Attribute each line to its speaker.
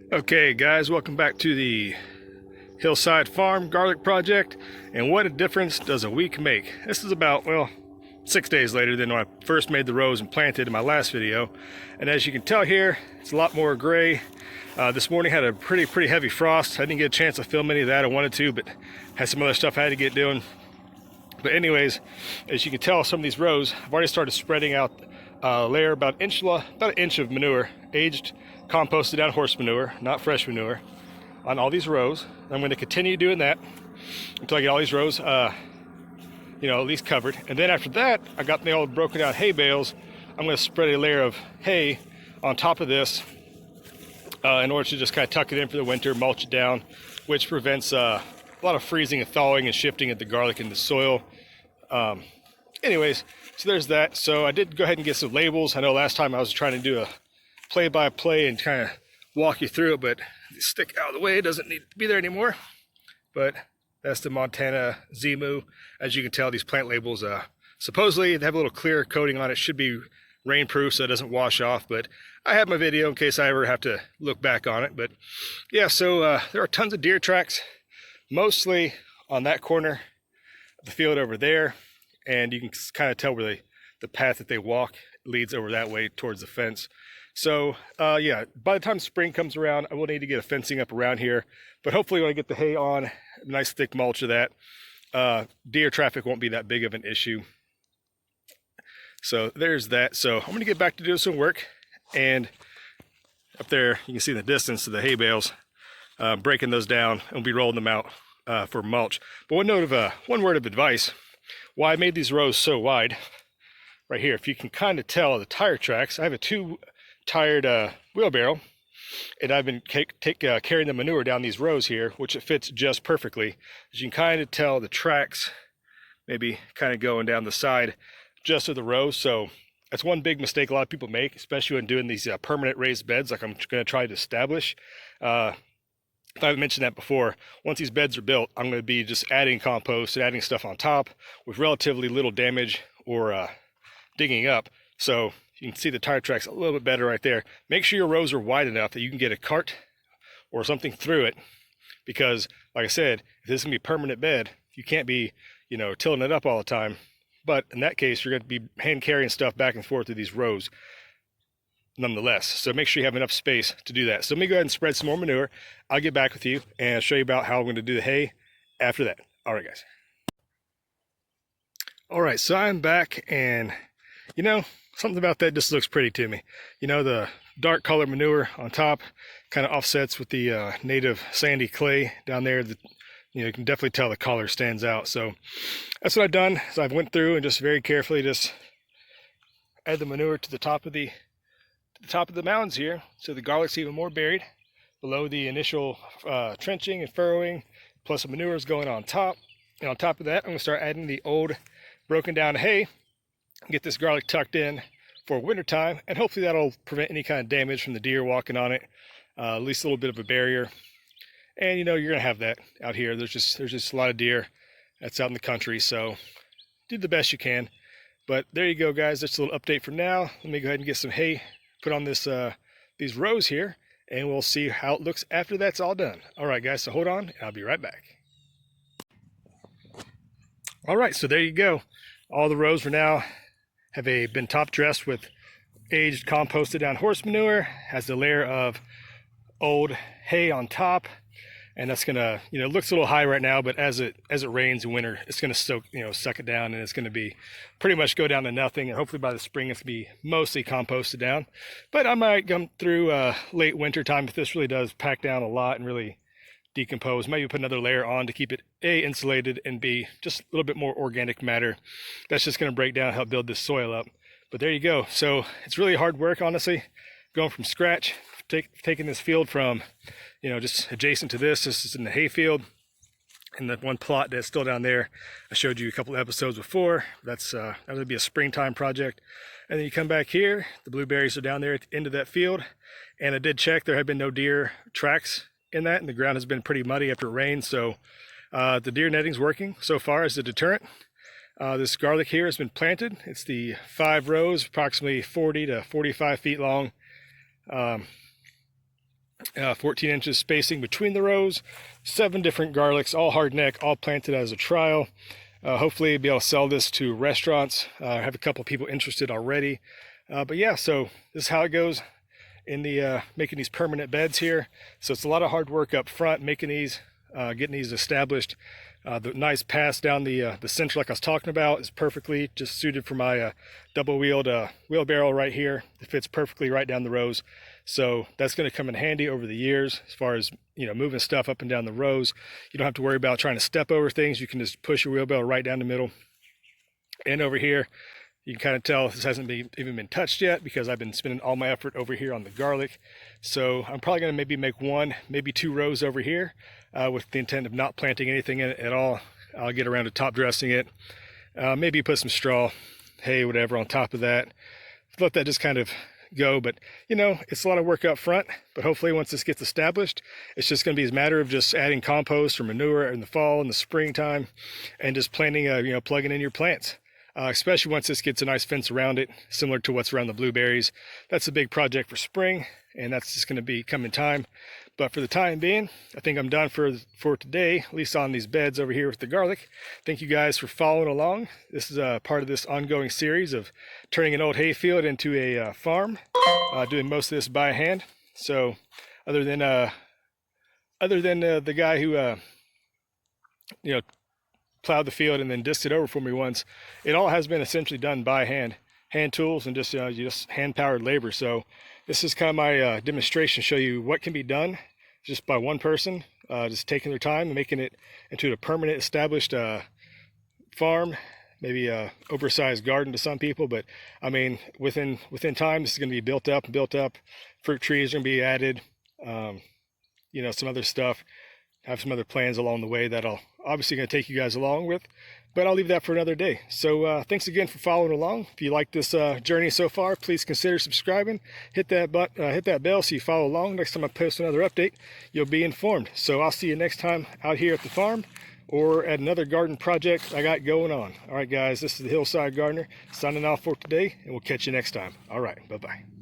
Speaker 1: Okay guys, welcome back to the Hillside Farm Garlic Project, and what a difference does a week make. This is about, well, 6 days later than when I first made the rows and planted in my last video, and as you can tell here, it's a lot more gray. This morning had a pretty heavy frost. I didn't get a chance to film any of that. I wanted to, but had some other stuff I had to get doing. But anyways, as you can tell, some of these rows, I've already started spreading out a layer about an inch of manure, aged, composted down horse manure, not fresh manure, on all these rows. I'm going to continue doing that until I get all these rows, at least covered. And then after that, I got the old broken down hay bales. I'm going to spread a layer of hay on top of this in order to just kind of tuck it in for the winter, mulch it down, which prevents a lot of freezing and thawing and shifting of the garlic in the soil. Anyways, so there's that. So I did go ahead and get some labels. I know last time I was trying to do a play-by-play and kind of walk you through it, but the stick out of the way doesn't need to be there anymore. But that's the Montana Zemu. As you can tell, these plant labels, supposedly they have a little clear coating on it. Should be rainproof so it doesn't wash off, but I have my video in case I ever have to look back on it. But yeah, so there are tons of deer tracks, mostly on that corner of the field over there, and you can kind of tell where the path that they walk leads over that way towards the fence. So yeah, by the time spring comes around, I will need to get a fencing up around here, but hopefully when I get the hay on, a nice thick mulch of that, deer traffic won't be that big of an issue. So there's that. So I'm going to get back to doing some work, and up there you can see in the distance of the hay bales, breaking those down, and we'll be rolling them out for mulch. But one word of advice, why I made these rows so wide, right here, if you can kind of tell the tire tracks, I have a two-tired wheelbarrow, and I've been carrying the manure down these rows here, which it fits just perfectly. As you can kind of tell the tracks maybe kind of going down the side just of the rows. So that's one big mistake a lot of people make, especially when doing these permanent raised beds like I'm going to try to establish. If I haven't mentioned that before, once these beds are built, I'm going to be just adding compost and adding stuff on top with relatively little damage or digging up. So you can see the tire tracks a little bit better right there. Make sure your rows are wide enough that you can get a cart or something through it, because like I said, if this is going to be a permanent bed, you can't be, tilling it up all the time. But in that case, you're going to be hand carrying stuff back and forth through these rows nonetheless. So make sure you have enough space to do that. So let me go ahead and spread some more manure. I'll get back with you and show you about how I'm going to do the hay after that. All right, guys. All right, so I'm back, and something about that just looks pretty to me. The dark color manure on top kind of offsets with the native sandy clay down there. You can definitely tell the color stands out. So that's what I've done. So I've went through and just very carefully just add the manure to the top of the mounds here, so the garlic's even more buried below the initial trenching and furrowing, plus the manure is going on top. And on top of that, I'm going to start adding the old broken down hay, get this garlic tucked in for winter time, and hopefully that'll prevent any kind of damage from the deer walking on it, at least a little bit of a barrier. And you're going to have that out here. There's just a lot of deer that's out in the country, so do the best you can. But there you go, guys. That's a little update for now. Let me go ahead and get some hay put on these rows here, and we'll see how it looks after that's all done. All right, guys, so hold on, and I'll be right back. All right, so there you go. All the rows have been top dressed with aged composted down horse manure, has the layer of old hay on top, and that's gonna, looks a little high right now, but as it rains in winter, it's gonna suck it down, and it's gonna be pretty much go down to nothing, and hopefully by the spring it's gonna be mostly composted down. But I might come through late winter time if this really does pack down a lot and really decompose. Maybe put another layer on to keep it A, insulated, and B, just a little bit more organic matter. That's just gonna break down and help build this soil up. But there you go. So it's really hard work, honestly, going from scratch, taking this field from, just adjacent to this is in the hay field, and the one plot that's still down there, I showed you a couple of episodes before. That would be a springtime project. And then you come back here, the blueberries are down there at the end of that field, and I did check, there have been no deer tracks in that, and the ground has been pretty muddy after rain, so the deer netting's working so far as a deterrent. This garlic here has been planted. It's the 5 rows, approximately 40 to 45 feet long. 14 inches spacing between the rows, 7 different garlics, all hard neck, all planted as a trial. Hopefully be able to sell this to restaurants. I have a couple people interested already. But yeah, so this is how it goes in the making these permanent beds here. So it's a lot of hard work up front, making these, getting these established. The nice pass down the center, like I was talking about, is perfectly just suited for my double-wheeled wheelbarrow right here. It fits perfectly right down the rows. So that's going to come in handy over the years as far as, you know, moving stuff up and down the rows. You don't have to worry about trying to step over things. You can just push your wheelbarrow right down the middle. And over here, you can kind of tell this hasn't even been touched yet because I've been spending all my effort over here on the garlic. So I'm probably going to maybe make 1, maybe 2 rows over here with the intent of not planting anything in it at all. I'll get around to top dressing it. Maybe put some straw, hay, whatever on top of that. Let that just kind of go. But, you know, it's a lot of work up front. But hopefully once this gets established, it's just going to be a matter of just adding compost or manure in the fall and the springtime and just planting, you know, plugging in your plants. Especially once this gets a nice fence around it, similar to what's around the blueberries. That's a big project for spring, and that's just going to be coming time. But for the time being, I think I'm done for today, at least on these beds over here with the garlic. Thank you guys for following along. This is a part of this ongoing series of turning an old hayfield into a farm, doing most of this by hand. So other than the guy who, you know, plowed the field and then disked it over for me once, it all has been essentially done by hand tools and just hand-powered labor. So this is kind of my demonstration, show you what can be done just by one person, just taking their time and making it into a permanent established farm, maybe a oversized garden to some people. But I mean, within time, this is going to be built up and built up. Fruit trees are going to be added, you know, some other stuff. Have some other plans along the way that I'll obviously going to take you guys along with, but I'll leave that for another day. So thanks again for following along. If you like this journey so far, please consider subscribing. Hit that bell so you follow along. Next time I post another update, you'll be informed. So I'll see you next time out here at the farm or at another garden project I got going on. All right, guys, this is the Hillside Gardener signing off for today, and we'll catch you next time. All right, bye-bye.